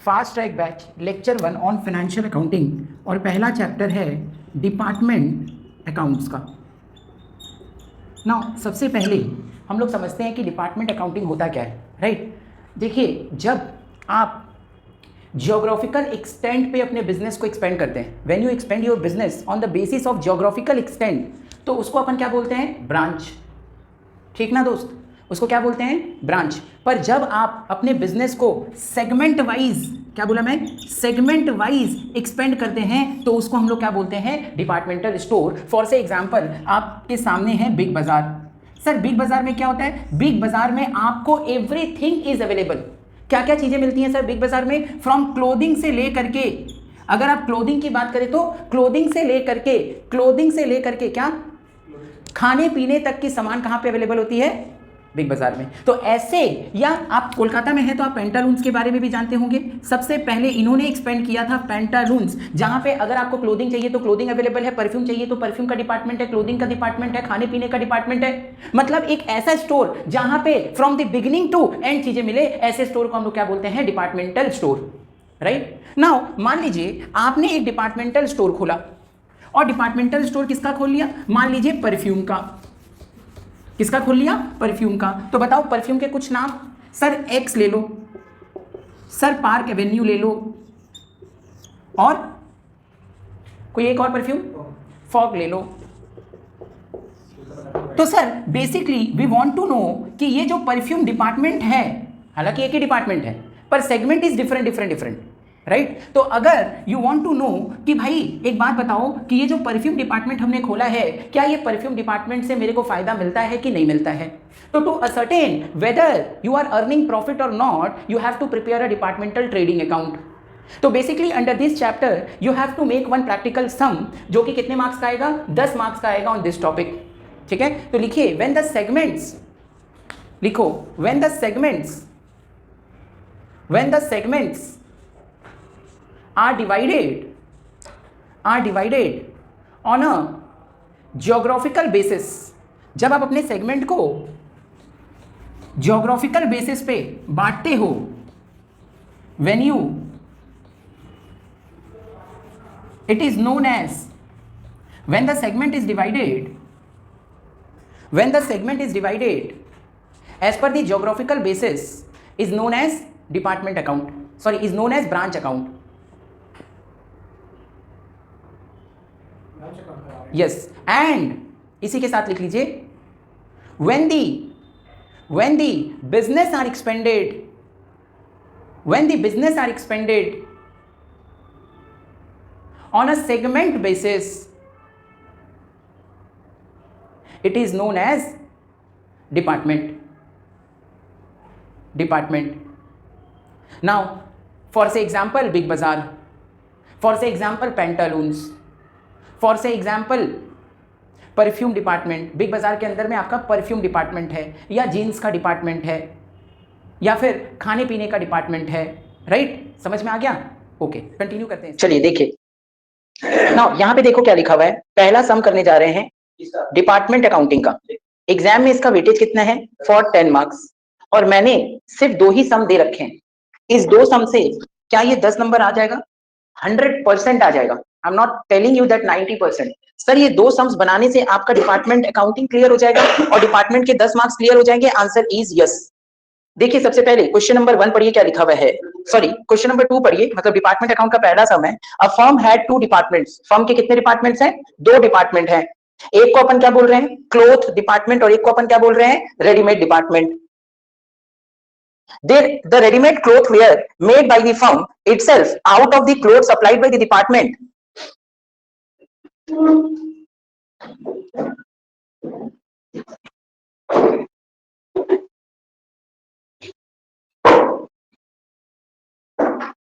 Fast track batch lecture 1 on financial accounting और पहला chapter है डिपार्टमेंट अकाउंट्स का। ना सबसे पहले हम लोग समझते हैं कि डिपार्टमेंट अकाउंटिंग होता क्या है, राइट। देखिए, जब आप जियोग्राफिकल एक्सटेंट पे अपने बिजनेस को एक्सपेंड करते हैं, when you expand your business on the basis of geographical extent, तो उसको अपन क्या बोलते हैं? ब्रांच। ठीक ना दोस्त, उसको क्या बोलते हैं? ब्रांच। पर जब आप अपने बिजनेस को सेगमेंट वाइज, क्या बोला मैं? सेगमेंट वाइज एक्सपेंड करते हैं, तो उसको हम लोग क्या बोलते हैं? Departmental store. फॉर से एग्जांपल, आपके सामने है बिग बाजार। सर बिग बाजार में क्या होता है? बिग बाजार में आपको एवरीथिंग इज अवेलेबल। क्या क्या चीजें मिलती हैं सर बिग बाजार में? फ्रॉम क्लोथिंग से लेकर के, अगर आप क्लोथिंग की बात करें तो क्लोथिंग से लेकर के क्या खाने पीने तक की सामान कहां पे अवेलेबल होती है? बिग बाजार में। तो ऐसे, या आप कोलकाता में हैं तो आप पेंटालून्स के बारे में भी जानते होंगे। सबसे पहले इन्होंने एक्सपेंड किया था पेंटालून्स, जहां पे अगर आपको क्लोथिंग चाहिए तो क्लोथिंग अवेलेबल है, परफ्यूम चाहिए तो परफ्यूम का डिपार्टमेंट है, क्लोथिंग का डिपार्टमेंट है, खाने पीने का डिपार्टमेंट है। मतलब एक ऐसा स्टोर जहां पे from the beginning to end चीजें मिले, ऐसे स्टोर को हम लोग क्या बोलते हैं? Departmental store, right. नाउ मान लीजिए आपने एक डिपार्टमेंटल स्टोर खोला, और डिपार्टमेंटल स्टोर किसका खोल लिया? मान लीजिए परफ्यूम का। किसका खोल लिया? परफ्यूम का। तो बताओ परफ्यूम के कुछ नाम। सर एक्स ले लो, सर पार्क एवेन्यू ले लो, और कोई एक और परफ्यूम, फॉग ले लो। तो sir basically we want to know कि ये जो परफ्यूम डिपार्टमेंट है, हालांकि एक ही डिपार्टमेंट है पर सेगमेंट इज डिफरेंट, राइट। तो अगर यू वांट टू नो कि भाई एक बात बताओ कि ये जो परफ्यूम डिपार्टमेंट हमने खोला है, क्या ये परफ्यूम डिपार्टमेंट से मेरे को फायदा मिलता है कि नहीं मिलता है? तो to ascertain whether you are earning profit और not, you have to prepare a departmental trading account. तो basically under this chapter you have to make one practical sum, जो कि कितने मार्क्स का आएगा? 10 मार्क्स का आएगा ऑन दिस टॉपिक। ठीक है, तो लिखिए व्हेन द सेगमेंट्स, लिखो when the segments are divided on a geographical basis, जब आप अपने सेगमेंट को जियोग्राफिकल बेसिस पे बांटते हो, when you it is known as, when the segment is divided as per the geographical basis is known as department account, sorry is known as branch account. Yes, and इसी के साथ लिख लीजिए when the business are expanded on a segment basis, it is known as department. Now for say example big bazaar, for say example pantaloons, for से example perfume department. Big बाजार के अंदर में आपका परफ्यूम डिपार्टमेंट है, या jeans का department है, या फिर खाने पीने का डिपार्टमेंट है, राइट। समझ में आ गया? ओके, कंटिन्यू करते हैं। चलिए देखिए, नाउ यहाँ पे देखो क्या लिखा हुआ है। पहला सम करने जा रहे हैं डिपार्टमेंट अकाउंटिंग का। एग्जाम में इसका वेटेज कितना है? फॉर 10 मार्क्स, और मैंने सिर्फ 2 ही सम दे रखे हैं। इस 2 सम से क्या ये 10 नंबर आ जाएगा? 100% आ जाएगा। I am not telling you that 90%। Sir ये 2 सम्स बनाने से आपका डिपार्टमेंट अकाउंटिंग क्लियर हो जाएगा और डिपार्टमेंट के 10 मार्क्स क्लियर हो जाएंगे? Answer is yes. देखिए सबसे पहले क्वेश्चन नंबर 1 पढ़िए क्या लिखा हुआ है, सॉरी क्वेश्चन नंबर 2 पढ़िए, मतलब डिपार्टमेंट अकाउंट का पहला सम है। A firm had 2 departments. Firm के कितने डिपार्टमेंट्स हैं? 2 डिपार्टमेंट हैं। एक को अपन क्या बोल रहे हैं? क्लोथ डिपार्टमेंट, और एक को अपन क्या बोल रहे हैं? Readymade department. The ready-made cloth were made by the firm itself out of the clothes supplied by the department.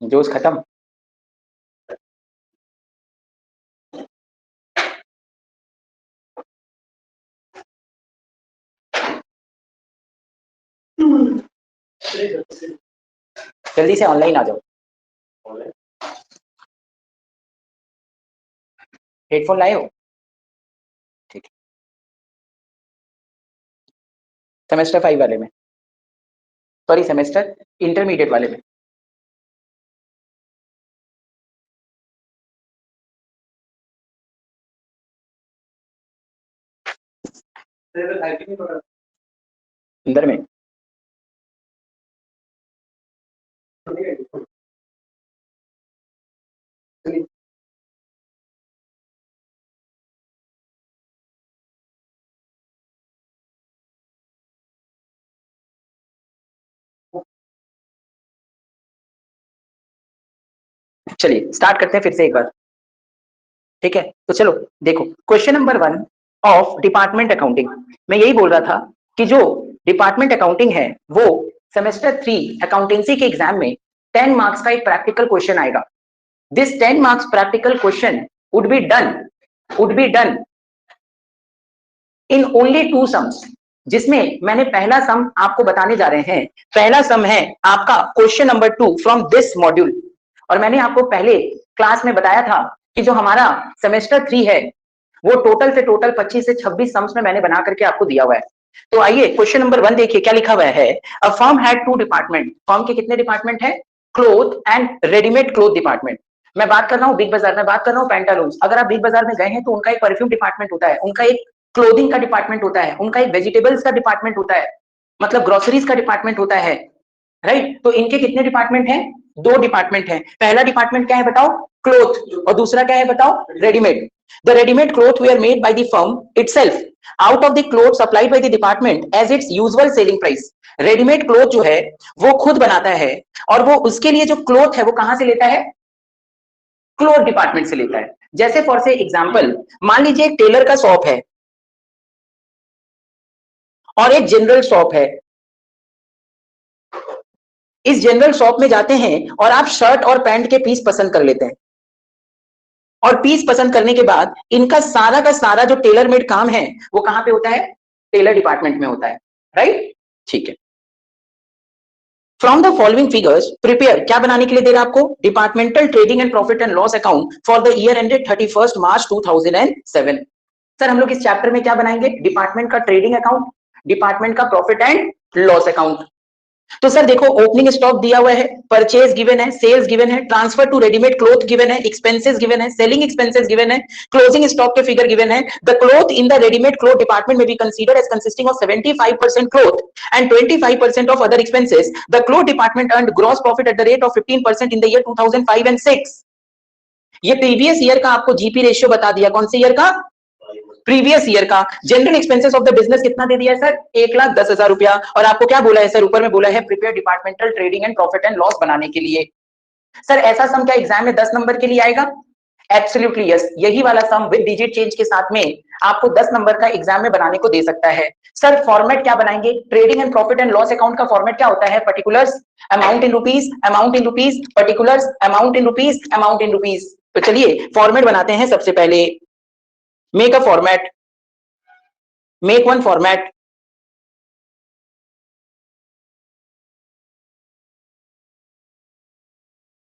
जोश खत्म। जल्दी से ऑनलाइन आ जाओ। हेडफोन लाए हो? ठीक है। सेमेस्टर 5 वाले में, सॉरी सेमेस्टर इंटरमीडिएट वाले में। अंदर में चलिए स्टार्ट करते हैं फिर से एक बार, ठीक है। तो चलो देखो, question number 1 of department accounting. मैं यही बोल रहा था कि जो डिपार्टमेंट अकाउंटिंग है वो सेमेस्टर 3 अकाउंटेंसी के एग्जाम में 10 मार्क्स का एक प्रैक्टिकल क्वेश्चन आएगा। This 10 marks practical question would be done in only 2 sums, जिसमें मैंने पहला सम आपको बताने जा रहे हैं। पहला सम है आपका question number 2 from this module. और मैंने आपको पहले क्लास में बताया था कि जो हमारा सेमेस्टर 3 है वो टोटल से टोटल 25 से 26 सम्स में मैंने बना करके आपको दिया हुआ है। तो आइए क्वेश्चन नंबर 1 देखिए क्या लिखा हुआ है। A firm had 2 department. Firm के कितने डिपार्टमेंट है? Cloth and readymade cloth department. मैं बात कर रहा हूँ बिग बाजार में, बात कर रहा हूँ पैंटालून्स। अगर आप बिग बाजार में गए हैं तो उनका एक परफ्यूम डिपार्टमेंट होता है, उनका एक क्लोथिंग का डिपार्टमेंट होता है, उनका एक वेजिटेबल्स का डिपार्टमेंट होता है, मतलब ग्रोसरीज का डिपार्टमेंट होता है, राइट। तो इनके कितने डिपार्टमेंट हैं? 2 डिपार्टमेंट हैं। पहला डिपार्टमेंट क्या है बताओ? क्लोथ। और दूसरा क्या है बताओ? Readymade. The readymade cloth were made by the firm itself out of the cloth supplied by the department as its usual selling price. Readymade cloth जो है वो खुद बनाता है और वो उसके लिए जो क्लोथ है वो कहां से लेता है? क्लोथ डिपार्टमेंट से लेता है। जैसे फॉर से एग्जांपल मान लीजिए एक टेलर का शॉप है और एक जनरल शॉप है। इस जनरल शॉप में जाते हैं और आप शर्ट और पैंट के पीस पसंद कर लेते हैं, और पीस पसंद करने के बाद इनका सारा का सारा जो टेलर मेड काम है वो कहां पे होता है? टेलर डिपार्टमेंट में होता है, राइट। ठीक है। From the following figures prepare, क्या बनाने के लिए दे रहा है आपको? Departmental trading and profit and loss account for the year ended 31 March 2007। Sir हम लोग इस चैप्टर में क्या बनाएंगे? डिपार्टमेंट का ट्रेडिंग अकाउंट, डिपार्टमेंट का प्रॉफिट एंड लॉस अकाउंट। तो सर देखो ओपनिंग स्टॉक दिया हुआ है, परचेज गिवन है, सेल्स गिवन है, transfer to readymade cloth given है, एक्सपेंसेस गिवन है, सेलिंग एक्सपेंसेस गिवन है, क्लोजिंग स्टॉक के फिगर गिवन है। The cloth in the readymade cloth department में be considered as consisting of 75% cloth and 25% of other expenses. The cloth department earned gross profit at the rate of 15% in the year 2005 and 6। ये previous year का आपको GP ratio बता दिया। कौन से year का? Previous year का। General expenses of the business कितना दे दिया है सर? 1,10,000 रुपया। और आपको क्या बोला है सर? ऊपर में बोला है prepare departmental trading and profit and loss बनाने के लिए। सर ऐसा सम क्या एग्जाम में 10 नंबर के लिए आएगा? Absolutely yes. यही वाला सम विद डिजिट चेंज के साथ में आपको 10 नंबर का एग्जाम में बनाने को दे सकता है। सर फॉर्मेट क्या बनाएंगे? Trading and profit and loss account का फॉर्मेट क्या होता है? Particulars, amount in rupees, amount in rupees, particulars, amount in rupees, amount in rupees. तो चलिए फॉर्मेट बनाते हैं। सबसे पहले make a format, make one format.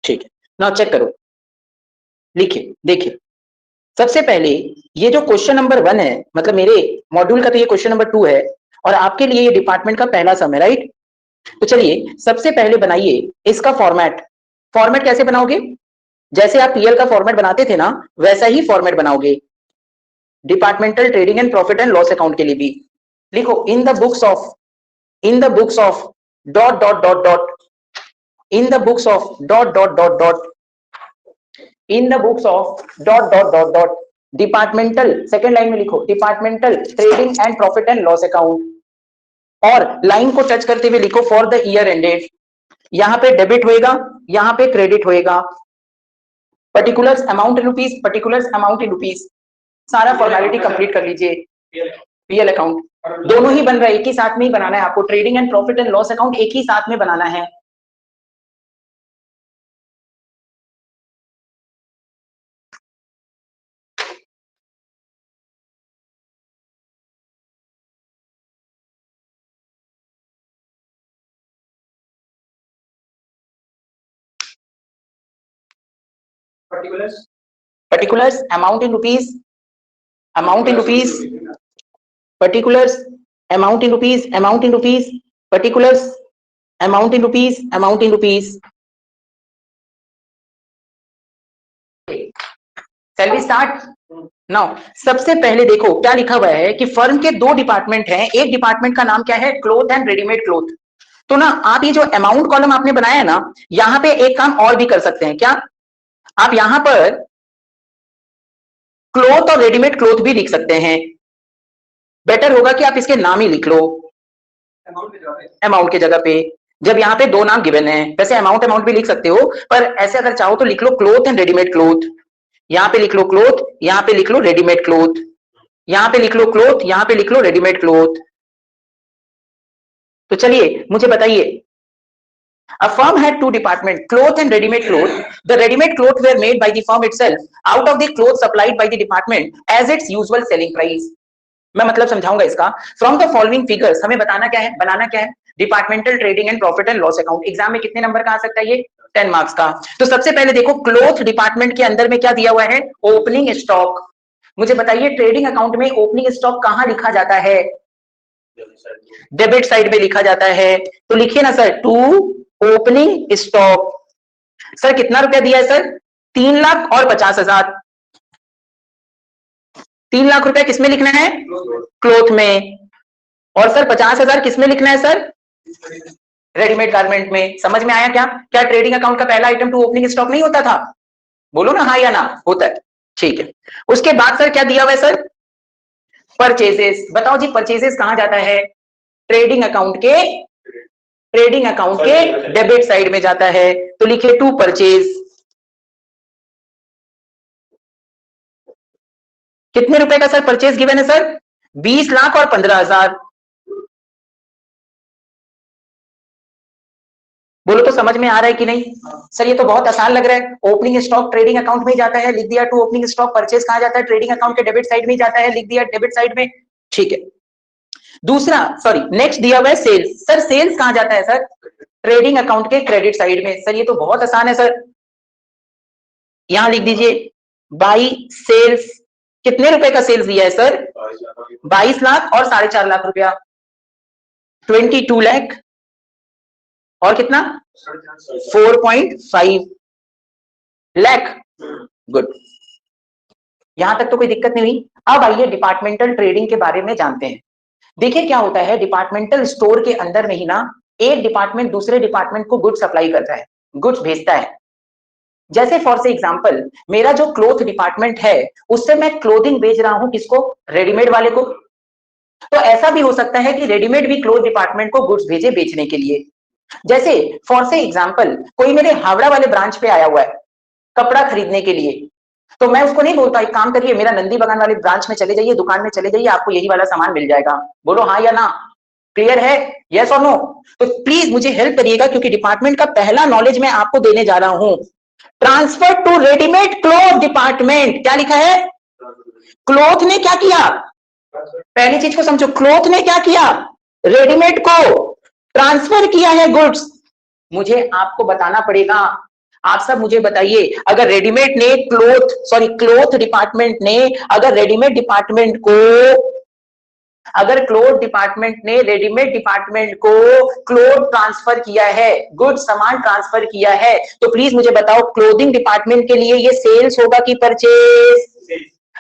ठीक है, नाउ चेक करो, लिखिए, देखिए। सबसे पहले ये जो क्वेश्चन नंबर 1 है, मतलब मेरे मॉड्यूल का तो ये क्वेश्चन नंबर 2 है और आपके लिए ये डिपार्टमेंट का पहला सम है, राइट। तो चलिए सबसे पहले बनाइए इसका फॉर्मेट। फॉर्मेट कैसे बनाओगे? जैसे आप पीएल का फॉर्मेट बनाते थे ना वैसा ही फॉर्मेट बनाओगे departmental trading and profit and loss account के लिए भी। लिखो in the books of, in the books of dot dot dot dot, in the books of dot dot dot dot, in the books of dot dot dot dot departmental, second line में लिखो departmental trading and profit and loss account, और line को touch करते हुए लिखो for the year ended. यहां पे debit होएगा, यहां पे क्रेडिट होएगा। Particulars amount in rupees, particulars amount in rupees. सारा फॉर्मेलिटी कंप्लीट कर लीजिए। पीएल अकाउंट दोनों ही बन रहा है, एक ही साथ में ही बनाना है आपको। Trading and profit and loss account एक ही साथ में बनाना है। particulars amount in rupees, amount in rupees, particulars amount in rupees, amount in rupees, particulars amount in rupees, amount in rupees. Shall we start? Now सबसे पहले देखो क्या लिखा हुआ है कि फर्म के दो डिपार्टमेंट हैं, एक डिपार्टमेंट का नाम क्या है, क्लोथ एंड रेडीमेड क्लोथ। तो ना आप ये जो अमाउंट कॉलम आपने बनाया है ना, यहां पे एक काम और भी कर सकते हैं। क्या आप यहां पर क्लोथ और रेडीमेड क्लोथ भी लिख सकते हैं। बेटर होगा कि आप इसके नाम ही लिख लो अमाउंट के जगह पे, जब यहाँ पे दो नाम गिवन है। वैसे अमाउंट अमाउंट भी लिख सकते हो, पर ऐसे अगर चाहो तो लिख लो क्लोथ एंड रेडीमेड क्लोथ। यहाँ पे लिख लो क्लोथ, यहाँ पे लिख लो रेडीमेड क्लोथ, यहाँ पे लिख लो क्लोथ, यहाँ पे लिख लो रेडीमेड क्लोथ। तो चलिए मुझे बताइए, a firm had two departments, cloth and ready-made cloth. The ready-made cloth were made by the firm itself out of the clothes supplied by the department as its usual selling price. मैं मतलब समझाऊंगा इसका। From the following figures हमें बताना क्या है, बनाना क्या है, departmental trading and profit and loss account. Exam में कितने नंबर का आ सकता है ये, 10 मार्क्स का। तो सबसे पहले देखो क्लोथ डिपार्टमेंट के अंदर में क्या दिया हुआ है, ओपनिंग स्टॉक। मुझे बताइए ट्रेडिंग अकाउंट में ओपनिंग स्टॉक कहां लिखा जाता है, डेबिट साइड में लिखा जाता है। तो लिखिए ना sir, to opening stock. Sir कितना रुपया दिया है सर, 3,50,000। 3 लाख रुपया किसमें लिखना है, क्लोथ में। और सर 50,000 किसमें लिखना है सर, रेडीमेड गारमेंट में। समझ में आया क्या, क्या ट्रेडिंग अकाउंट का पहला आइटम टू ओपनिंग स्टॉक नहीं होता था, बोलो ना हाँ या ना, होता है। ठीक है, उसके बाद सर क्या दिया हुआ है सर, परचेजेस। बताओ जी परचेजेस कहां जाता है, ट्रेडिंग अकाउंट के डेबिट साइड में जाता है। तो लिखिए टू परचेज। कितने रुपए का सर परचेज गिवन है सर, 20 लाख और 15,000। बोलो तो समझ में आ रहा है कि नहीं सर, ये तो बहुत आसान लग रहा है। ओपनिंग स्टॉक ट्रेडिंग अकाउंट में जाता है, लिख दिया टू ओपनिंग स्टॉक। परचेज कहां जाता है, ट्रेडिंग अकाउंट के डेबिट साइड में जाता है, लिख दिया डेबिट साइड में। ठीक है, दूसरा सॉरी नेक्स्ट दिया हुआ है सेल्स। सर सेल्स कहां जाता है सर, ट्रेडिंग अकाउंट के क्रेडिट साइड में। सर ये तो बहुत आसान है सर, यहां लिख दीजिए बाई सेल्स। कितने रुपए का सेल्स दिया है सर, 22 लाख और 4.5 लाख रुपया, 22 लाख और कितना 4.5 लाख। गुड, यहां तक तो कोई दिक्कत नहीं हुई। अब आइए डिपार्टमेंटल ट्रेडिंग के बारे में जानते हैं। देखिए क्या होता है, डिपार्टमेंटल स्टोर के अंदर में ही ना एक डिपार्टमेंट दूसरे डिपार्टमेंट को गुड्स सप्लाई करता है, गुड्स भेजता है। जैसे फॉर से एग्जांपल मेरा जो क्लोथ डिपार्टमेंट है उससे मैं क्लोथिंग भेज रहा हूं, किसको, रेडीमेड वाले को। तो ऐसा भी हो सकता है कि रेडीमेड भी क्लोथ डिपार्टमेंट को गुड्स भेजे बेचने के लिए। जैसे फॉर से एग्जांपल कोई मेरे हावड़ा वाले ब्रांच पे आया हुआ है कपड़ा खरीदने के लिए, तो मैं उसको नहीं बोलता एक काम करिए मेरा नंदी बागान वाले ब्रांच में चले जाइए, दुकान में चले जाइए, आपको यही वाला सामान मिल जाएगा। बोलो हाँ या ना, क्लियर है, यस और नो। तो प्लीज मुझे हेल्प करिएगा क्योंकि डिपार्टमेंट का पहला नॉलेज मैं आपको देने जा रहा हूं। Transfer to readymade cloth department, क्या लिखा है, क्लोथ ने क्या किया, पहली चीज को समझो, क्लोथ ने क्या किया, रेडीमेड को ट्रांसफर किया है गुड्स। मुझे आपको बताना पड़ेगा, आप सब मुझे बताइए, अगर रेडीमेड ने क्लोथ डिपार्टमेंट ने अगर रेडीमेड डिपार्टमेंट को, अगर क्लोथ डिपार्टमेंट ने रेडीमेड डिपार्टमेंट को क्लोथ ट्रांसफर किया है, गुड सामान ट्रांसफर किया है, तो प्लीज मुझे बताओ क्लोथिंग डिपार्टमेंट के लिए ये सेल्स होगा कि परचेज,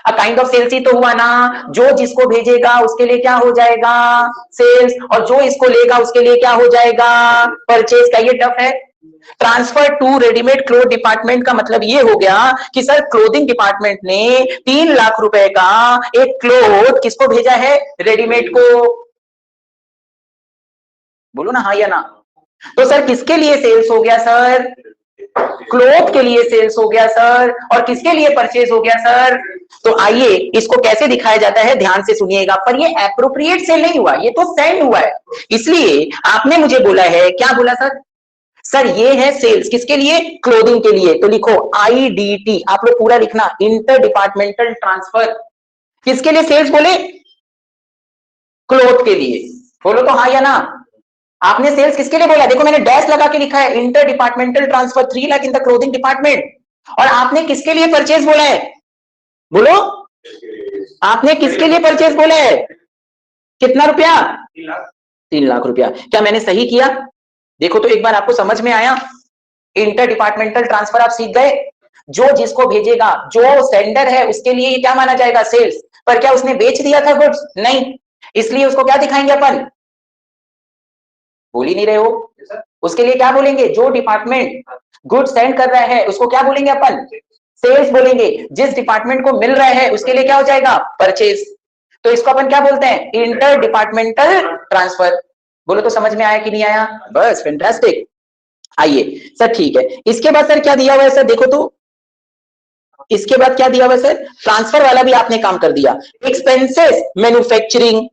काइंड ऑफ सेल्स ही तो हुआ ना। जो जिसको भेजेगा उसके लिए क्या हो जाएगा, सेल्स, और जो इसको लेगा उसके लिए क्या हो जाएगा, परचेज। का ये टफ है, transfer to readymade cloth department का मतलब ये हो गया कि सर क्लोथिंग डिपार्टमेंट ने 3 लाख रुपए का एक क्लोथ किसको भेजा है, रेडीमेड को। बोलो ना हाँ या ना। तो सर किसके लिए सेल्स हो गया सर, क्लोथ के लिए सेल्स हो गया सर, और किसके लिए परचेज हो गया सर। तो आइए इसको कैसे दिखाया जाता है, ध्यान से सुनिएगा। पर ये एप्रोप्रिएट सेल नहीं हुआ, ये तो सेंड हुआ है। इसलिए आपने मुझे बोला है, क्या बोला सर, सर ये है सेल्स किसके लिए, क्लोथिंग के लिए। तो लिखो IDT, आप लोग पूरा लिखना, इंटर डिपार्टमेंटल ट्रांसफर। किसके लिए सेल्स बोले, क्लोथ के लिए। बोलो तो हाँ या ना। आपने सेल्स किसके लिए बोला, देखो मैंने डैश लगा के लिखा है, inter departmental transfer 3 lakh in the clothing department. और आपने किसके लिए परचेज बोला है, बोलो आपने किसके लिए परचेज बोला है, कितना रुपया, 3 लाख रुपया। क्या मैंने सही किया, देखो तो एक बार आपको समझ में आया, इंटर डिपार्टमेंटल ट्रांसफर आप सीख गए। जो जिसको भेजेगा, जो सेंडर है उसके लिए ये क्या माना जाएगा, सेल्स। पर क्या उसने बेच दिया था गुड्स, नहीं, इसलिए उसको क्या दिखाएंगे अपन, बोल ही नहीं रहे हो, उसके लिए क्या बोलेंगे, जो डिपार्टमेंट गुड सेंड कर रहा है उसको क्या बोलेंगे अपन, सेल्स बोलेंगे। जिस डिपार्टमेंट को मिल रहा है उसके लिए क्या हो जाएगा, परचेज। तो इसको अपन क्या बोलते हैं, इंटर डिपार्टमेंटल ट्रांसफर। बोलो तो समझ में आया कि नहीं आया, बस फैंटास्टिक। आइए सर, ठीक है, इसके बाद सर क्या दिया हुआ है सर, देखो तो इसके बाद क्या दिया हुआ है सर, ट्रांसफर वाला भी आपने काम कर दिया। एक्सपेंसेस मैन्युफैक्चरिंग,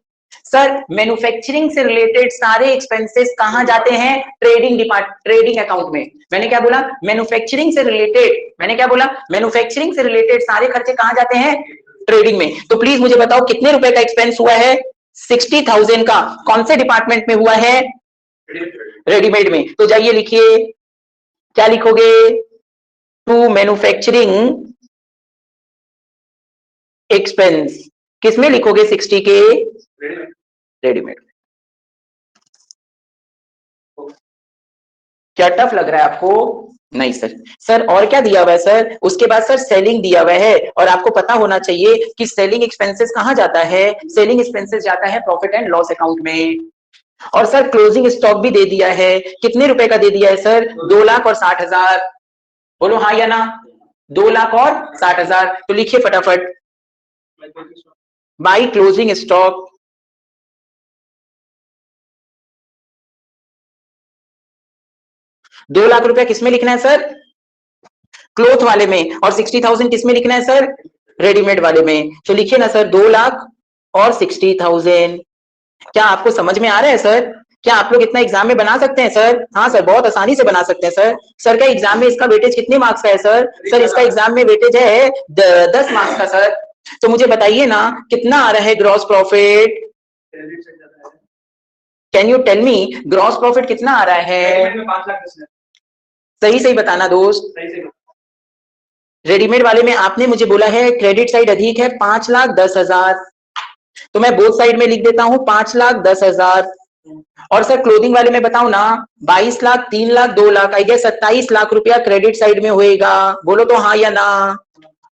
सर मैन्युफैक्चरिंग से रिलेटेड सारे एक्सपेंसेस कहां जाते हैं, ट्रेडिंग अकाउंट में। मैंने क्या बोला, मैन्युफैक्चरिंग से रिलेटेड, मैंने क्या बोला, मैन्युफैक्चरिंग से रिलेटेड सारे खर्चे कहां जाते हैं, ट्रेडिंग में। तो प्लीज मुझे बताओ कितने रुपए का एक्सपेंस हुआ है, 60,000 का, कौन से डिपार्टमेंट में हुआ है, रेडीमेड में। तो जाइए लिखिए, क्या लिखोगे, टू मैन्युफैक्चरिंग एक्सपेंस, किसमें लिखोगे, 60 के रेडीमेड। क्या टफ लग रहा है आपको, नहीं सर। सर और क्या दिया हुआ है सर, उसके बाद सर सेलिंग दिया हुआ है, और आपको पता होना चाहिए कि सेलिंग एक्सपेंसेस कहां जाता है, सेलिंग एक्सपेंसेस जाता है प्रॉफिट एंड लॉस अकाउंट में। और सर क्लोजिंग स्टॉक भी दे दिया है, कितने रुपए का दे दिया है सर, 2,60,000। बोलो हाँ या ना, 2,60,000। तो लिखिए फटाफट, बाई क्लोजिंग स्टॉक 2,00,000 रुपया किसमें लिखना है सर, क्लोथ वाले में, और 60,000 किसमें लिखना है सर, रेडीमेड वाले में। तो लिखिए ना सर, 2,00,000 और 60,000। क्या आपको समझ में आ रहा है सर, क्या आप लोग इतना एग्जाम में बना सकते हैं सर, हाँ सर बहुत आसानी से बना सकते हैं सर। सर का एग्जाम में इसका वेटेज कितने मार्क्स का है सर, सर इसका एग्जाम में वेटेज है 10 मार्क्स का सर। तो मुझे बताइए ना कितना आ रहा है gross profit, can you tell me gross profit कितना आ रहा है, 5,00,000। सही सही बताना दोस्त, रेडीमेड वाले में आपने मुझे बोला है क्रेडिट साइड अधिक है, 5,10,000। तो मैं बोथ साइड में लिख देता हूं 5,10,000। और सर क्लोथिंग वाले में बताऊं ना, 22,00,000, 3,00,000, 2,00,000, आई गेस 27,00,000 रुपया क्रेडिट साइड में होएगा। बोलो तो हाँ या ना।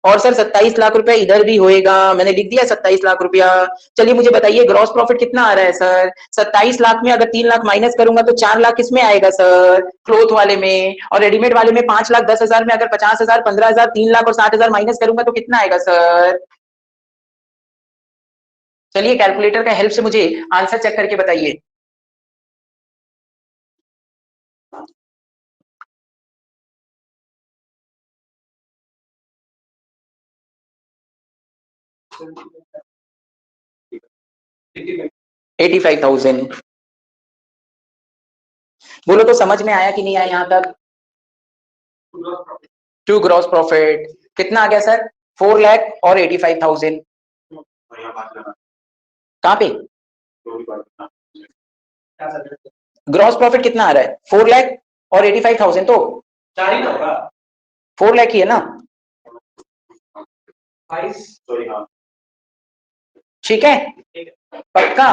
और सर 27,00,000 रुपया इधर भी होएगा, मैंने लिख दिया 27,00,000 रुपया। चलिए मुझे बताइए ग्रॉस प्रॉफिट कितना आ रहा है सर, 27,00,000 में अगर 3,00,000 माइनस करूंगा तो 4,00,000 किसमें आएगा सर, क्लोथ वाले में। और रेडीमेड वाले में 5,10,000 में अगर 50,000, 15,000, 3,00,000 और 60,000 माइनस करूंगा तो कितना आएगा सर। चलिए कैलकुलेटर का हेल्प से मुझे आंसर चेक करके बताइए। $85,000। बोलो तो समझ में आया कि नहीं आया यहां तक, टू ग्रॉस प्रॉफिट कितना आ गया सर, 4,00,000 और 85,000। कहां पे ग्रॉस प्रॉफिट कितना आ रहा है, 4,00,000 और 85,000, तो 4,00,000 ही है ना, ठीक है, पक्का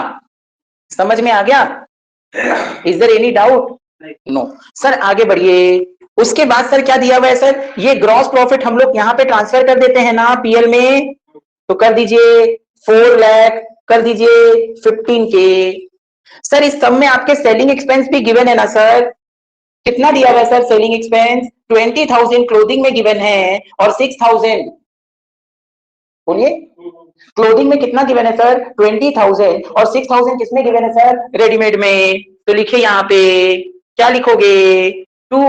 समझ में आ गया, is there any doubt, no sir. आगे बढ़िए, उसके बाद सर क्या दिया हुआ है सर, ये ग्रॉस प्रॉफिट हम लोग यहाँ पे ट्रांसफर कर देते हैं ना पीएल में, तो कर दीजिए 4,00,000, कर दीजिए 15K। सर इस सब में आपके सेलिंग एक्सपेंस भी गिवन है ना सर, कितना दिया हुआ है सर सेलिंग एक्सपेंस, 20,000 क्लोथिंग में गिवन है और 6,000, बोलिए क्लोथिंग में कितना गिवन है सर, 20,000 और 6,000 किसमें गिवन है सर, रेडीमेड में। तो लिखिए यहाँ पे, क्या लिखोगे, टू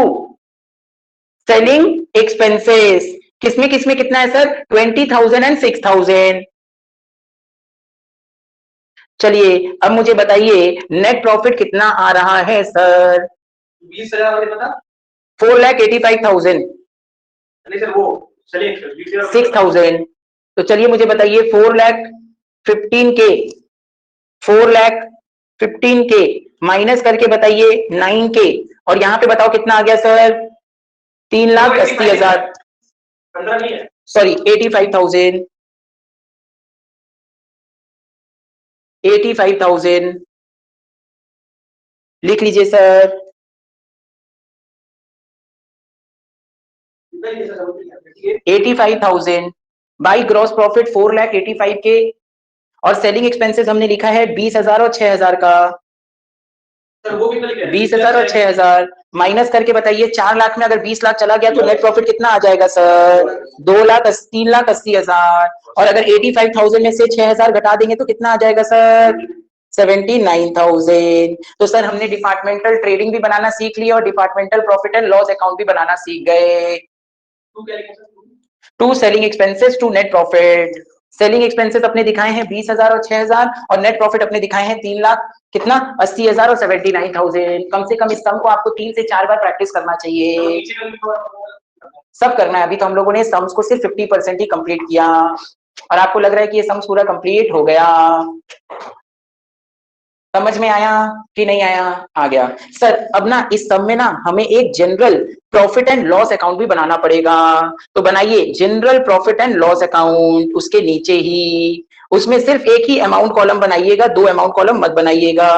सेलिंग एक्सपेंसेस, किसमें किसमें कितना है सर, 20,000 एंड 6,000। चलिए अब मुझे बताइए नेट प्रॉफिट कितना आ रहा है सर, 4,85,000, 6,000। तो चलिए मुझे बताइए 4,15K, 4,15K माइनस करके बताइए 9K, और यहाँ पे बताओ कितना आ गया सर, 3,80,000, सॉरी 85,000, 85,000 लिख लीजिए सर। 85,000 बाई ग्रॉस प्रॉफिट 4,85,000 के, और सेलिंग एक्सपेंसेस हमने लिखा है 20,000 और 6,000 का। सर वो कितना लिखा है? 20,000 और 6,000 माइनस करके बताइए, 4 लाख में अगर 20 लाख चला गया तो नेट प्रॉफिट कितना आ जाएगा सर? 3,80,000। और अगर 85,000 में से 6,000 घटा देंगे तो कितना आ जाएगा सर? 79,000। तो सर हमने डिपार्टमेंटल ट्रेडिंग भी बनाना सीख लिया और departmental profit and loss account भी बनाना सीख गए। To selling expenses to net profit. Selling expenses अपने दिखाए हैं 20,000 और 6,000, और नेट प्रॉफिट अपने दिखाए हैं 3 लाख कितना 80,000 और 79,000। कम से कम इस सम को आपको 3 से 4 बार प्रैक्टिस करना चाहिए। सब करना है। अभी तो हम लोगों ने सम्स को सिर्फ 50% ही कंप्लीट किया, और आपको लग रहा है कि ये सम्स पूरा कंप्लीट हो गया। समझ में आया कि नहीं आया? आ गया। सर अब ना इस सब में ना हमें एक general profit and loss account भी बनाना पड़ेगा। तो बनाइए general profit and loss account, उसके नीचे ही उसमें सिर्फ एक ही अमाउंट कॉलम बनाइएगा, 2 अमाउंट कॉलम मत बनाइएगा।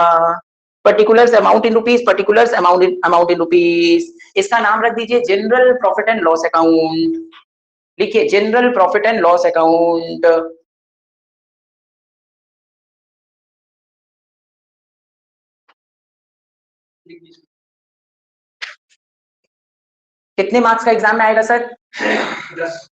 Particulars amount in rupees, particulars amount in rupees. इसका नाम रख दीजिए general profit and loss account. लिखिए general profit and loss account. कितने मार्क्स का एग्जाम में आएगा सर? 10।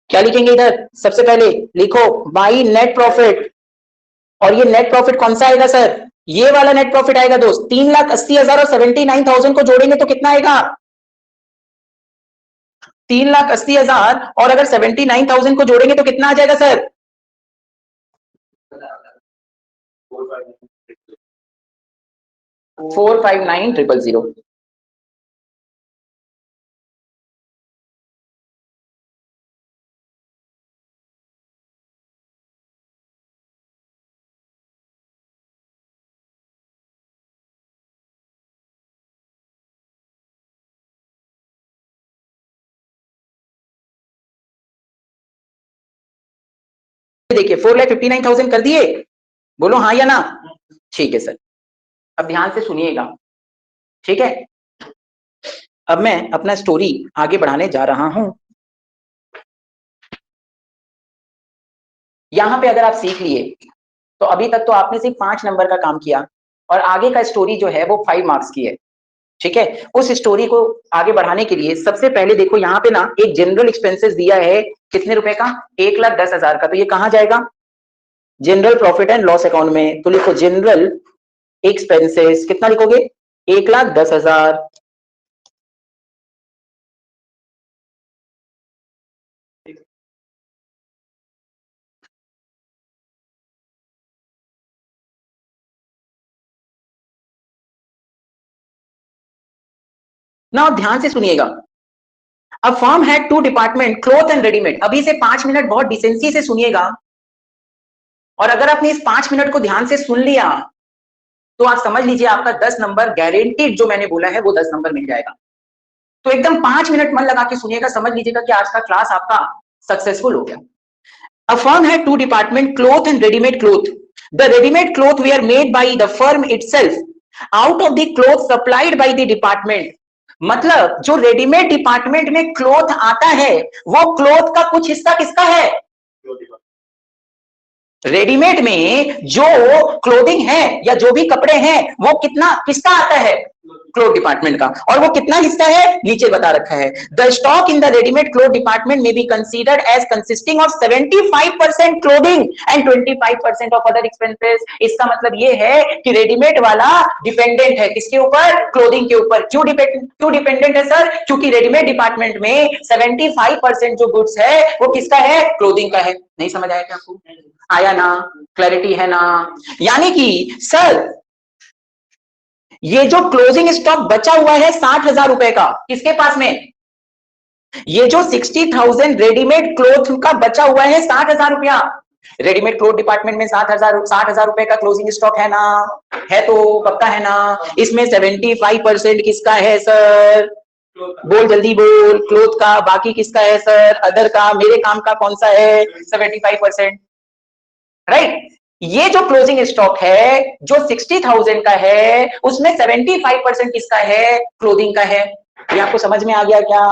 क्या लिखेंगे इधर? सबसे पहले लिखो बाई नेट प्रॉफिट, और ये नेट प्रॉफिट कौन सा आएगा सर? ये वाला नेट प्रॉफिट आएगा दोस्त। 3,80,000 और 79,000 को जोड़ेंगे तो कितना आएगा? 3,80,000 और अगर 79,000 को जोड़ेंगे तो कितना आ जाएगा सर? 459,000। देखिए 4,59,000 कर दिए, बोलो हाँ या ना? ठीक है सर, अब ध्यान से सुनिएगा, ठीक है? अब मैं अपना स्टोरी आगे बढ़ाने जा रहा हूं। यहां पे अगर आप सीख लिए तो अभी तक तो आपने सिर्फ 5 नंबर का काम किया, और आगे का स्टोरी जो है वो 5 मार्क्स की है, ठीक है? उस स्टोरी को आगे बढ़ाने के लिए सबसे पहले देखो यहाँ पे ना एक जनरल एक्सपेंसेस दिया है, कितने रुपए का? 1,10,000 का। तो ये कहां जाएगा? General profit and loss account में। तो लिखो जनरल एक्सपेंसेस, कितना लिखोगे? 1,10,000। ना ध्यान से सुनिएगा। अब firm had 2 department, cloth and readymade. अभी से 5 मिनट बहुत डिसेंसी से सुनिएगा, और अगर आपने इस 5 मिनट को ध्यान से सुन लिया तो आप समझ लीजिए आपका 10 नंबर गारंटीड, जो मैंने बोला है वो 10 नंबर मिल जाएगा। तो एकदम 5 मिनट मन लगा के सुनिएगा, समझ लीजिएगा कि आज का क्लास आपका सक्सेसफुल हो गया। A firm had 2 departments, cloth and ready-made cloth. The ready-made cloth were made by the firm itself out of the cloth supplied by the department. मतलब जो रेडीमेड डिपार्टमेंट में क्लोथ आता है वो क्लोथ का कुछ हिस्सा किसका है? रेडीमेड में जो क्लोथिंग है या जो भी कपड़े हैं वो कितना किसका आता है? क्लोथ डिपार्टमेंट का। और वो कितना हिस्सा है नीचे बता रखा है। The stock in the readymade cloth department में be considered as consisting of 75% clothing and 25% of other expenses. इसका मतलब ये है कि रेडीमेड वाला डिपेंडेंट है किसके ऊपर? क्लोथिंग के ऊपर। क्यों डिपेंडेंट है सर? क्योंकि रेडीमेड डिपार्टमेंट में 75% जो गुड्स है वो किसका है? क्लोथिंग का है। नहीं समझ आया क्या आपको? आया ना? क्लैरिटी है ना? यानी कि सर ये जो क्लोजिंग स्टॉक बचा हुआ है 60,000 रुपए का, किसके पास में? ये जो 60,000 रेडीमेड क्लोथ का बचा हुआ है 60,000 रुपया, रेडीमेड क्लोथ डिपार्टमेंट में 60,000 रुपए का क्लोजिंग स्टॉक है ना? है तो पक्का है ना? इसमें 75% किसका है सर? बोल जल्दी बोल। क्लोथ का। बाकी किसका है सर? अदर का। मेरे काम का कौन सा है? 75%, राइट? ये जो क्लोजिंग स्टॉक है जो 60,000 का है उसमें 75% किसका है, क्लोथिंग का है। ये आपको समझ में आ गया क्या?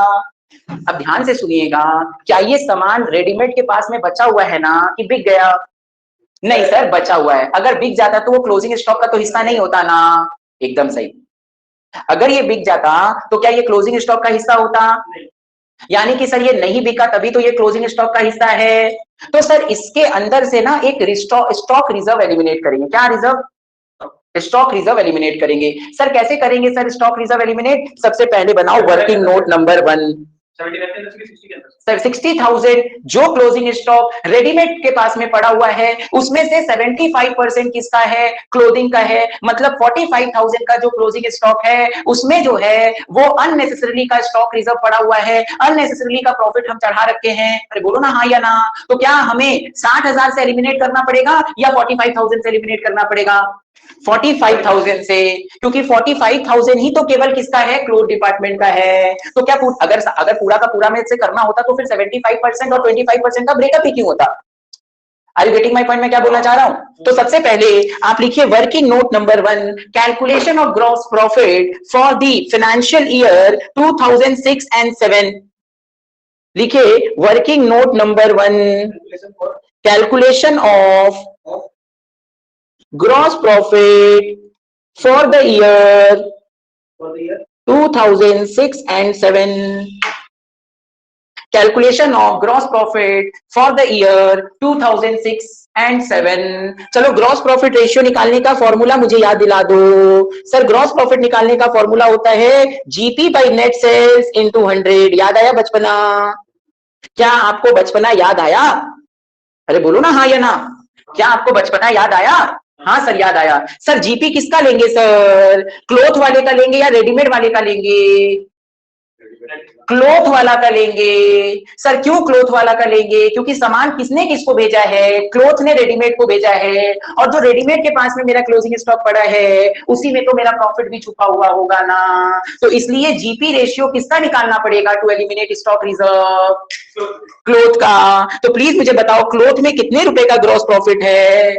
अब ध्यान से सुनिएगा, क्या ये सामान रेडीमेड के पास में बचा हुआ है ना कि बिक गया? नहीं सर, बचा हुआ है। अगर बिक जाता तो वो क्लोजिंग स्टॉक का तो हिस्सा नहीं होता ना। एकदम सही। अगर ये बिक जाता तो क्या ये क्लोजिंग स्टॉक का हिस्सा होता? यानी कि सर ये नहीं बिका तभी तो ये क्लोजिंग स्टॉक का हिस्सा है। तो सर इसके अंदर से ना एक स्टॉक रिजर्व एलिमिनेट करेंगे। क्या रिजर्व? स्टॉक रिजर्व एलिमिनेट करेंगे। सर कैसे करेंगे सर स्टॉक रिजर्व एलिमिनेट? सबसे पहले बनाओ वर्किंग नोट नंबर 1। सर 60,000 जो क्लोजिंग स्टॉक रेडीमेड के पास में पड़ा हुआ है उसमें से 75% किसका है, क्लोथिंग का है। मतलब 45,000 का जो क्लोजिंग स्टॉक है उसमें जो है वो अननेसेसरीली का स्टॉक रिजर्व पड़ा हुआ है, अननेसेसरीली का प्रॉफिट हम चढ़ा रखे हैं। अरे बोलो ना हाँ या ना। तो क्या हमें 60,000 से एलिमिनेट करना पड़ेगा या 45,000 से एलिमिनेट करना पड़ेगा? 45,000 से, क्योंकि 45,000 ही तो केवल किसका है, क्लोथ डिपार्टमेंट का है। तो क्या अगर पूरा का पूरा में से करना होता तो फिर 75% और 25% का ब्रेकअप ही क्यों होता? Are you getting my point? मैं क्या बोलना चाह रहा हूं? तो सबसे पहले आप लिखिए working note number 1, calculation of gross profit for the financial year 2006 and 7। लिखिए working note number 1, calculation of gross profit for the year 2006 and 7. Calculation of gross profit for the year 2006 and 7. चलो gross profit ratio निकालने का formula मुझे याद दिला दो। Sir gross profit निकालने का फॉर्मूला होता है GP by net sales into 100। याद आया बचपना? क्या आपको बचपना याद आया? अरे बोलो ना हाँ या ना। क्या आपको बचपना याद आया? हाँ सर याद आया। सर जीपी किसका लेंगे सर? क्लोथ वाले का लेंगे या रेडीमेड वाले का लेंगे? क्लोथ वाला का लेंगे। सर क्यों क्लोथ वाला का लेंगे? क्योंकि सामान किसने किसको भेजा है? क्लोथ ने रेडीमेड को भेजा है। और जो रेडीमेड के पास में मेरा क्लोजिंग स्टॉक पड़ा है उसी में तो मेरा प्रॉफिट भी छुपा हुआ होगा ना। तो इसलिए जीपी रेशियो किसका निकालना पड़ेगा to eliminate stock reserve? Cloth का। तो प्लीज मुझे बताओ क्लोथ में कितने रुपए का ग्रॉस प्रॉफिट है?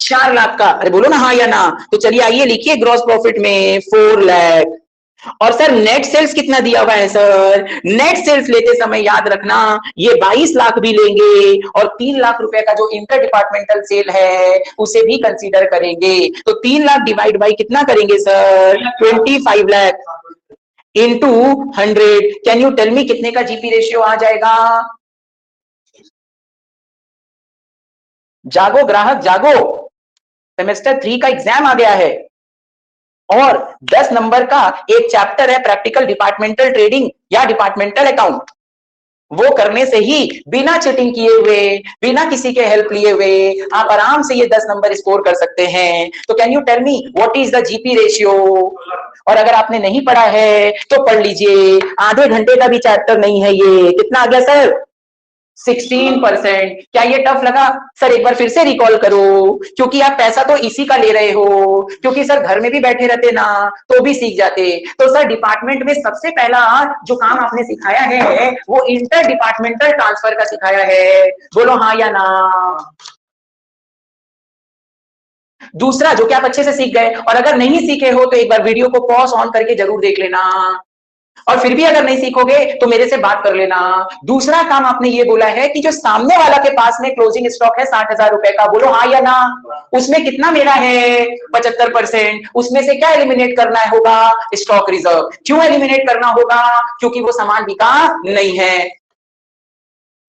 4 लाख का। अरे बोलो ना हाँ या ना। तो चलिए आइए लिखिए ग्रॉस प्रॉफिट में 4 लाख। और सर नेट सेल्स कितना दिया हुआ है सर? नेट सेल्स लेते समय याद रखना ये 22 लाख भी लेंगे और 3 लाख रुपए का जो इंटर डिपार्टमेंटल सेल है उसे भी कंसीडर करेंगे। तो 3 लाख डिवाइड बाई कितना करेंगे sir? 25 lakh into 100। Can you tell me कितने का जीपी रेशियो आ जाएगा? जागो ग्राहक जागो, सेमेस्टर 3 का एग्जाम आ गया है और 10 नंबर का एक चैप्टर है प्रैक्टिकल डिपार्टमेंटल ट्रेडिंग या डिपार्टमेंटल अकाउंट। वो करने से ही बिना चीटिंग किए हुए, बिना किसी के हेल्प लिए हुए आप आराम से ये 10 नंबर स्कोर कर सकते हैं। तो can you tell me what is the GP ratio? और अगर आपने नहीं पढ़ा है तो पढ़ लीजिए, आधे घंटे का भी चैप्टर नहीं है ये। कितना आ गया सर? 16%। क्या ये टफ लगा? सर एक बार फिर से रिकॉल करो, क्योंकि आप पैसा तो इसी का ले रहे हो। क्योंकि सर घर में भी बैठे रहते ना तो भी सीख जाते। तो सर डिपार्टमेंट में सबसे पहला जो काम आपने सिखाया है वो इंटर डिपार्टमेंटल ट्रांसफर का सिखाया है। बोलो हाँ या ना। दूसरा जो कि आप अच्छे से सीख गए, और अगर नहीं सीखे हो तो एक बार वीडियो को पॉज ऑन करके जरूर देख लेना, और फिर भी अगर नहीं सीखोगे तो मेरे से बात कर लेना। दूसरा काम आपने ये बोला है कि जो सामने वाला के पास में क्लोजिंग स्टॉक है 60,000 रुपए का, बोलो हाँ या ना। उसमें कितना मेरा है? 75%। उसमें से क्या एलिमिनेट करना होगा? Stock reserve. क्यों एलिमिनेट करना होगा? क्योंकि वो सामान बिका नहीं है।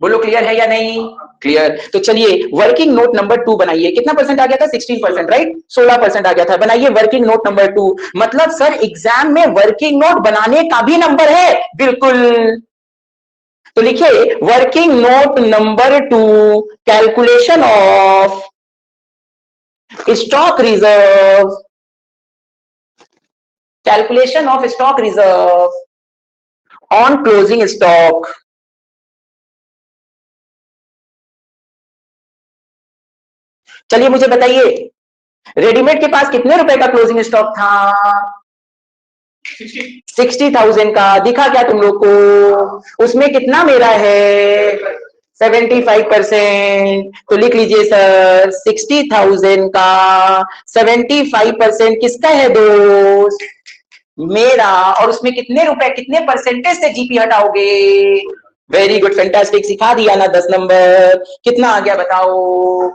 बोलो क्लियर है या नहीं? क्लियर। तो चलिए वर्किंग नोट नंबर 2 बनाइए। कितना परसेंट आ गया था? 16%, राइट? 16% आ गया था। बनाइए वर्किंग नोट नंबर 2। मतलब सर एग्जाम में वर्किंग नोट बनाने का भी नंबर है? बिल्कुल। तो लिखिए working note number 2, calculation of stock reserve, calculation of stock reserve on closing stock. चलिए मुझे बताइए रेडीमेड के पास कितने रुपए का क्लोजिंग स्टॉक था? 60,000 का। दिखा क्या तुम लोग को? उसमें कितना मेरा है? 75%। तो लिख लीजिए सर 60,000 का 75% किसका है दोस्त? मेरा। और उसमें कितने रुपए कितने परसेंटेज से जीपी हटाओगे? वेरी गुड, फैंटास्टिक, सिखा दिया ना 10 नंबर। कितना आ गया बताओ?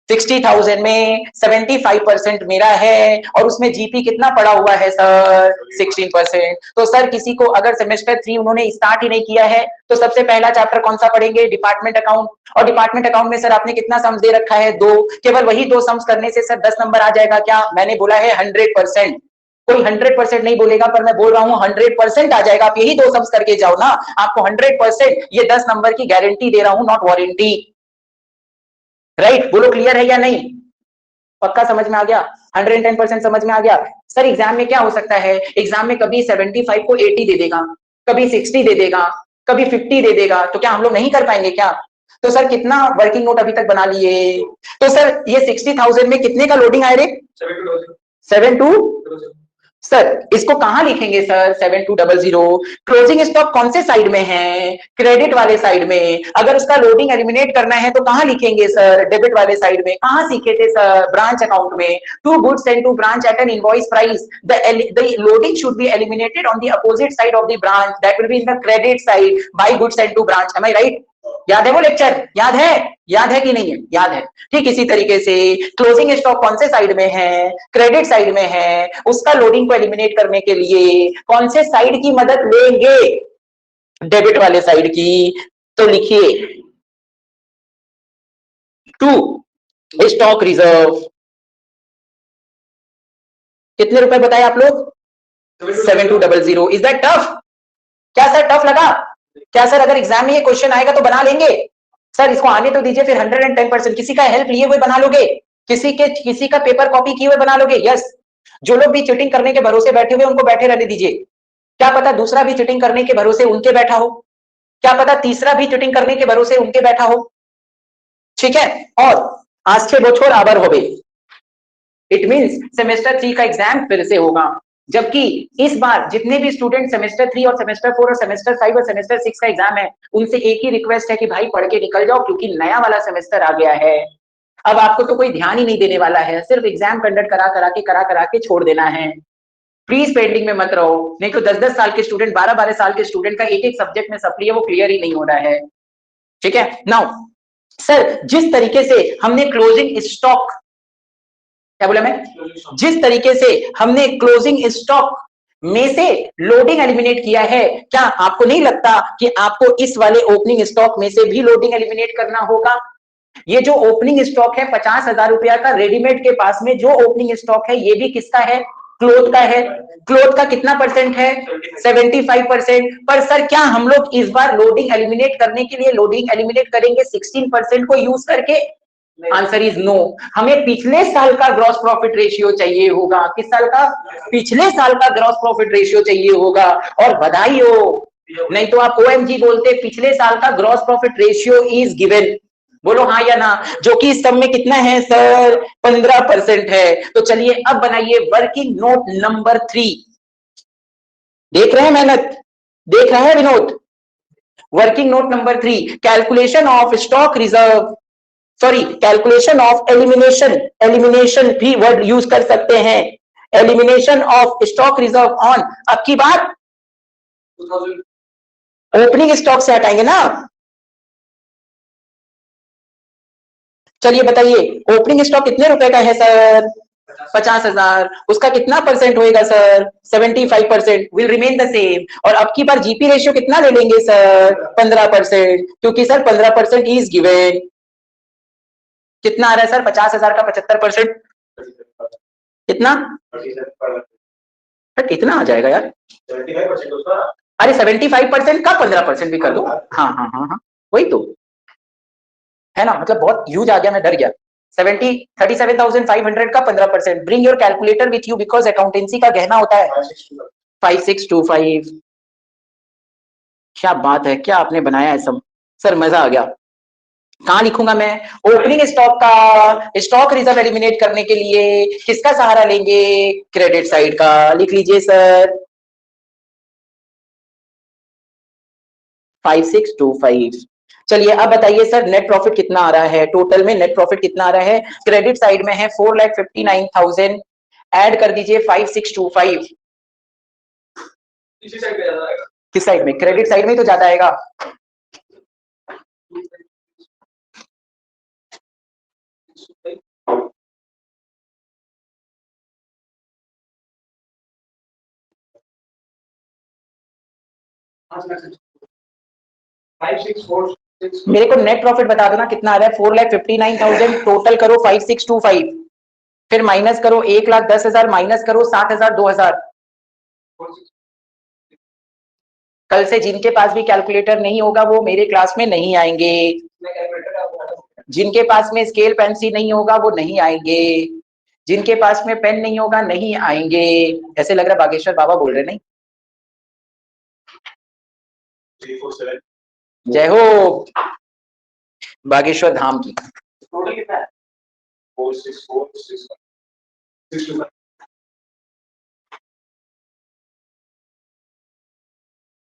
60,000 में 75% मेरा है और उसमें जीपी कितना पड़ा हुआ है सर? 16%। तो सर किसी को अगर सेमेस्टर 3 उन्होंने स्टार्ट ही नहीं किया है तो सबसे पहला चैप्टर कौन सा पढ़ेंगे? Department account. और डिपार्टमेंट अकाउंट में सर आपने कितना सम्स दे रखा है? 2। केवल वही 2 सम्स करने से सर 10 नंबर आ जाएगा क्या? मैंने बोला है 100%। कोई 100% नहीं बोलेगा, पर मैं बोल रहा हूं 100% आ जाएगा। आप यही 2 सम्स करके जाओ ना, आपको 100% ये 10 नंबर की गारंटी दे रहा हूं, नॉट वारंटी। राइट? बोलो क्लियर है या नहीं? पक्का समझ में आ गया? 110% समझ में आ गया? सर एग्जाम में क्या हो सकता है? एग्जाम में कभी 75 को 80 दे देगा, कभी 60 दे देगा, कभी 50 दे देगा, तो क्या हम लोग नहीं कर पाएंगे क्या? तो सर कितना वर्किंग नोट अभी तक बना लिए? तो सर ये 60,000 में कितने का लोडिंग आए रे? 7,200। सर इसको कहां लिखेंगे सर? 7,200। क्लोजिंग स्टॉक कौन से साइड में है? क्रेडिट वाले साइड में। अगर उसका लोडिंग एलिमिनेट करना है तो कहां लिखेंगे सर? डेबिट वाले साइड में। कहां सीखे थे सर? ब्रांच अकाउंट में। To goods sent to branch at an invoice price, the loading should be eliminated on the opposite side of the branch, that will be in the credit side by goods sent to branch. Am I right? याद है वो lecture? याद है? याद है कि नहीं है? याद है। ठीक इसी तरीके से क्लोजिंग स्टॉक कौन से साइड में है? क्रेडिट साइड में है। उसका लोडिंग को एलिमिनेट करने के लिए कौन से साइड की मदद लेंगे? डेबिट वाले साइड की। तो लिखिए टू स्टॉक रिजर्व। कितने रुपए बताए आप लोग? 7,200। Is that tough? क्या सर टफ लगा? क्या सर अगर एग्जाम में ये क्वेश्चन आएगा तो बना लेंगे? सर इसको आने तो दीजिए फिर। 110%। किसी का हेल्प लिए हुए बना लोगे? किसी का पेपर कॉपी किए हुए बना लोगे? यस। जो लोग भी चीटिंग करने के भरोसे बैठे हुए उनको बैठे रहने दीजिए। क्या पता दूसरा भी चीटिंग करने के भरोसे उनके बैठा हो, क्या पता तीसरा भी चीटिंग करने के भरोसे उनके बैठा हो। ठीक है? और आज से बोछोर आबर हो गई। इट मींस सेमेस्टर 3 का एग्जाम फिर से होगा, जबकि इस बार जितने भी स्टूडेंट सेमेस्टर 3 और सेमेस्टर 4 और सेमेस्टर 5 और सेमेस्टर 6 का एग्जाम है, उनसे एक ही रिक्वेस्ट है कि भाई पढ़ के निकल जाओ, क्योंकि नया वाला सेमेस्टर आ गया है। अब आपको तो कोई ध्यान ही नहीं देने वाला है, सिर्फ एग्जाम कंडक्ट करा के छोड़ देना है। प्लीज पेंडिंग में मत रहो, नहीं तो 10-10 साल के स्टूडेंट, 12-12 साल के स्टूडेंट का एक सब्जेक्ट में सप्ली है वो क्लियर ही नहीं हो रहा है। ठीक है? नाउ सर जिस तरीके से हमने क्लोजिंग स्टॉक, क्या बोला मैं? जिस तरीके से हमने क्लोजिंग स्टॉक में से लोडिंग एलिमिनेट किया है, क्या आपको नहीं लगता कि आपको इस वाले ओपनिंग स्टॉक में से भी लोडिंग एलिमिनेट करना होगा? ये जो ओपनिंग स्टॉक है 50,000 रुपया का, रेडीमेड के पास में जो ओपनिंग स्टॉक है ये भी किसका है? क्लोथ का है। क्लोथ का कितना परसेंट है? 75%। पर सर क्या हम लोग इस बार लोडिंग एलिमिनेट करने के लिए लोडिंग एलिमिनेट करेंगे 16% को यूज करके? Answer is no. हमें पिछले साल का ग्रॉस प्रॉफिट रेशियो चाहिए होगा। किस साल का? पिछले साल का ग्रॉस प्रॉफिट रेशियो चाहिए होगा। और बधाई हो, नहीं तो आप ओएमजी बोलते पिछले साल का gross profit ratio is given. बोलो हाँ या ना, जो कि इस सब में कितना है सर? 15% है। तो चलिए अब बनाइए वर्किंग नोट नंबर 3। देख रहे हैं मेहनत? देख रहे हैं Vinod? Working note number 3, calculation of stock reserve, sorry calculation of elimination, elimination भी वर्ड यूज कर सकते हैं। Elimination of stock reserve on, अब की बात ओपनिंग स्टॉक से हटाएंगे ना। चलिए बताइए ओपनिंग स्टॉक कितने रुपए का है सर? 50,000। उसका कितना परसेंट होएगा sir? 75%। Will remain the same. और अब की बार जीपी रेशियो कितना ले लेंगे सर? 15%, क्योंकि सर 15% इज गिवन। कितना आ रहा है सर? 50,000 का 75%, कितना? कितना आ जाएगा यार? 75% उसका। अरे 75% का 15% भी कर दो। हाँ हाँ हाँ हाँ, वही तो है ना, मतलब बहुत ह्यूज आ गया, मैं डर गया। 37,500 का 15%। Bring your calculator with you because accountancy का गहना होता है। 5625। क्या बात है, क्या आपने बनाया है सब सर, मजा आ गया। कहां लिखूंगा मैं? ओपनिंग स्टॉक का स्टॉक रिजर्व एलिमिनेट करने के लिए किसका सहारा लेंगे? क्रेडिट साइड का। लिख लीजिए सर 5625। चलिए अब बताइए सर नेट प्रॉफिट कितना आ रहा है, टोटल में नेट प्रॉफिट कितना आ रहा है? क्रेडिट साइड में है 4,59,000, ऐड कर दीजिए 5625। किस साइड में? क्रेडिट साइड में तो ज्यादा आएगा। मेरे को नेट प्रॉफिट बता दो ना कितना आ रहा है। 4,59,000 टोटल करो 5625, फिर माइनस करो 1,10,000, माइनस करो 7,000, 2,000। कल से जिनके पास भी कैलकुलेटर नहीं होगा वो मेरे क्लास में नहीं आएंगे। जिनके पास में स्केल पेंसिल नहीं होगा वो नहीं आएंगे। जिनके पास में पेन नहीं होगा नहीं आएंगे। ऐसे लग रहा है बागेश्वर बाबा बोल रहे नहीं। जय हो बागेश्वर धाम की।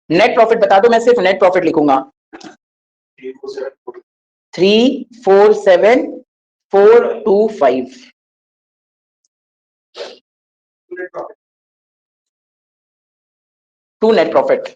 नेट प्रॉफिट बता दो, मैं सिर्फ नेट प्रॉफिट लिखूंगा। 347,425। To net profit.